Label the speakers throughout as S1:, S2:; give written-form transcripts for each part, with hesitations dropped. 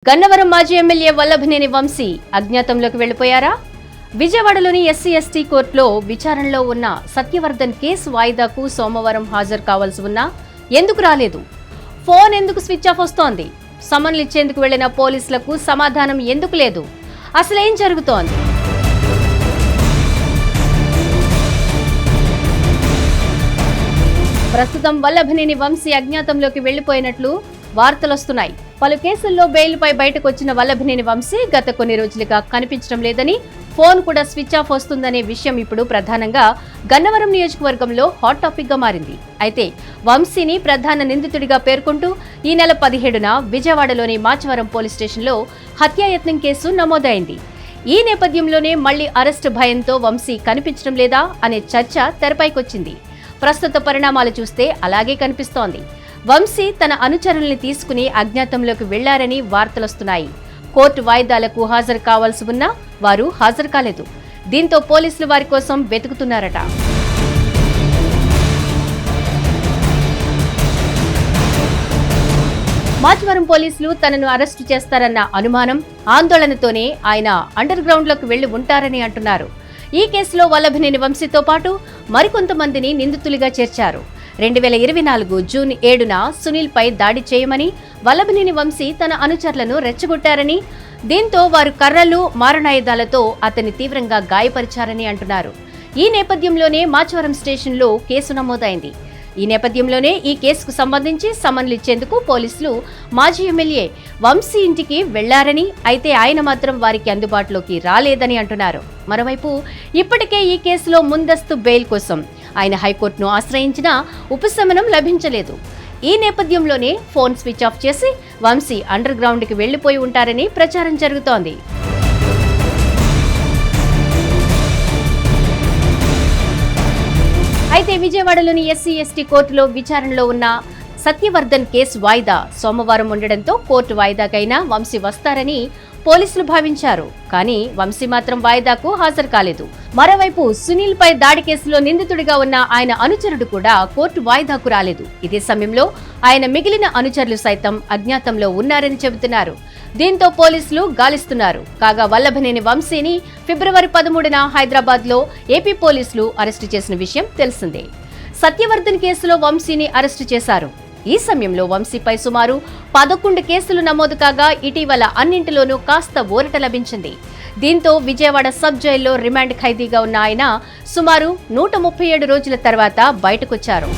S1: గన్నవరం మాజీ ఎమ్మెల్యే వల్లభనేని వంశీ అజ్ఞాతంలోకి వెళ్లిపోయారా? విజయవాడలోని SC ST కోర్టులో విచారణలో ఉన్న సత్యవర్ధన్ కేసు వాయిదాకు సోమవారం హాజరు కావాల్సి ఉన్నా ఎందుకు రాలేదు? ఫోన్ ఎందుకు స్విచ్ ఆఫ్ వస్తోంది? సమన్లు ఇచ్చేందుకు వెళ్లిన పోలీసులకు సమాధానం ఎందుకు లేదు? అసలేం జరుగుతోంది? ప్రస్తుతం వల్లభనేని వంశీ అజ్ఞాతంలోకి వెళ్లిపోయినట్లు వార్తలొస్తున్నాయి. పలు కేసుల్లో బెయిల్పై బయటకు వచ్చిన వల్లభనేని వంశీ గత కొన్ని రోజులుగా కనిపించడం లేదని, ఫోన్ కూడా స్విచ్ ఆఫ్ వస్తుందనే విషయం ఇప్పుడు ప్రధానంగా గన్నవరం నియోజకవర్గంలో హాట్ టాపిక్ గా మారింది. అయితే వంశీని ప్రధాన నిందితుడిగా పేర్కొంటూ ఈ నెల 17న విజయవాడలోని మాచవరం పోలీస్ స్టేషన్లో హత్యాయత్నం కేసు నమోదైంది. ఈ నేపథ్యంలోనే మళ్లీ అరెస్టు భయంతో వంశీ కనిపించడం లేదా అనే చర్చ తెరపైకొచ్చింది. ప్రస్తుత పరిణామాలు చూస్తే అలాగే కనిపిస్తోంది. వంశీ తన అనుచరుల్ని తీసుకుని అజ్ఞాతంలోకి వెళ్లారని వార్తలొస్తున్నాయి. కోర్టు వాయిదాలకు హాజరు కావాల్సి ఉన్నా వారు హాజరు కాలేదు. దీంతో పోలీసులు వారి కోసం వెతుకుతున్నారట. మాచవరం పోలీసులు తనను అరెస్టు చేస్తారన్న అనుమానం, ఆందోళనతోనే ఆయన అండర్ గ్రౌండ్ లోకి వెళ్లి ఉంటారని అంటున్నారు. ఈ కేసులో వల్లభనేని వంశీతో పాటు మరికొంతమందిని నిందితులుగా చేర్చారు. 2024 జూన్ 7న సునీల్ పై దాడి చేయమని వల్లభనేని వంశీ తన అనుచరులను రెచ్చగొట్టారని, దీంతో వారు కర్రలు, మారణాయుధాలతో అతన్ని తీవ్రంగా గాయపరిచారని అంటున్నారు. ఈ నేపథ్యంలోనే మాచవరం స్టేషన్లో కేసు నమోదైంది. ఈ నేపథ్యంలోనే ఈ కేసుకు సంబంధించి సమన్లు ఇచ్చేందుకు పోలీసులు మాజీ ఎమ్మెల్యే వంశీ ఇంటికి వెళ్లారని, అయితే ఆయన మాత్రం వారికి అందుబాటులోకి రాలేదని అంటున్నారు. మరోవైపు ఇప్పటికే ఈ కేసులో ముందస్తు బెయిల్ కోసం ఆయన హైకోర్టును ఆశ్రయించినా ఉపశమనం లభించలేదు. ఈ నేపథ్యంలోనే ఫోన్ స్విచ్ ఆఫ్ చేసి వంశీ అండర్ గ్రౌండ్కి వెళ్లిపోయి ఉంటారని ప్రచారం జరుగుతోంది. అయితే విజయవాడలోని ఎస్సీ ఎస్టీ కోర్టులో విచారణలో ఉన్న సత్యవర్ధన్ కేసు వాయిదా సోమవారం ఉండడంతో కోర్టు వాయిదాకైనా వంశీ వస్తారని పోలీసులు భావించారు. కానీ వంశీ మాత్రం వాయిదాకు హాజరు కాలేదు. మరోవైపు సునీల్ పై దాడి కేసులో నిందితుడిగా ఉన్న ఆయన అనుచరుడు కూడా కోర్టు వాయిదాకు రాలేదు. ఇదే సమయంలో ఆయన మిగిలిన అనుచరులు సైతం అజ్ఞాతంలో ఉన్నారని చెబుతున్నారు. దీంతో పోలీసులు గాలిస్తున్నారు. కాగా వల్లభనేని వంశీని ఫిబ్రవరి 13న హైదరాబాద్ లో ఏపీ పోలీసులు అరెస్టు చేసిన విషయం తెలిసిందే. సత్యవర్ధన్ కేసులో వంశీని అరెస్టు చేశారు. ఈ సమయంలో వంశీపై సుమారు 11 కేసులు నమోదు కాగా ఇటీవల అన్నింటిలోనూ కాస్త ఊరట లభించింది. దీంతో విజయవాడ సబ్ జైల్లో రిమాండ్ ఖైదీగా ఉన్న ఆయన సుమారు 137 రోజుల తర్వాత బయటకొచ్చారు.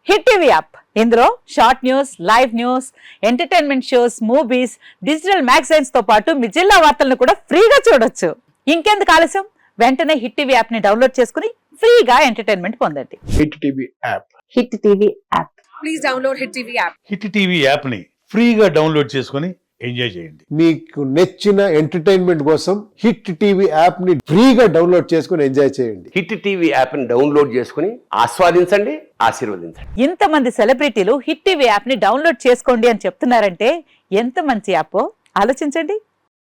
S2: హిట్ టీవీ యాప్, ఇందులో short news, live news, entertainment shows, movies, digital magazines తో పాటు మీ జిల్లా వార్తలను కూడా ఫ్రీగా చూడొచ్చు. ఇంకెందుకు ఆలస్యం, వెంటనే హిట్ టీవీ యాప్ ని డౌన్లోడ్ చేసుకుని ఫ్రీగా ఎంటర్టైన్మెంట్ పొందండి.
S3: Hit TV app.
S2: Hit TV app.
S4: Please download hit TV app.
S5: Hit TV app ని ఫ్రీగా డౌన్లోడ్ చేసుకుని ఎంజాయ్ చేయండి.
S3: మీకు నచ్చిన ఎంటర్టైన్మెంట్ కోసం హిట్ టీవీ యాప్ ని ఫ్రీగా డౌన్లోడ్ చేసుకుని ఎంజాయ్ చేయండి.
S6: హిట్ టీవీ యాప్ ని డౌన్లోడ్ చేసుకుని ఆస్వాదించండి, ఆశీర్వదించండి.
S2: ఇంతమంది సెలబ్రిటీలు హిట్ టీవీ యాప్ ని డౌన్లోడ్ చేసుకోండి అని చెప్తున్నారంటే ఎంత మంచి యాప్ ఆలోచించండి.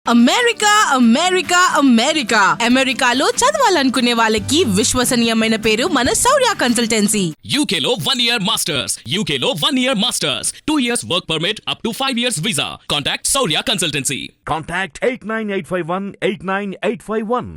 S4: అమెరికా అమెరికా అమెరికా అమెరికాలో చదవాలనుకునే వాళ్ళకి విశ్వసనీయమైన పేరు మన శౌర్య కన్సల్టెన్సీ.
S7: UK లో 1 year masters, UK లో 1 year masters, 2 years work permit up to 5 years visa. Contact Shaurya Consultancy.
S8: Contact 89851 89851.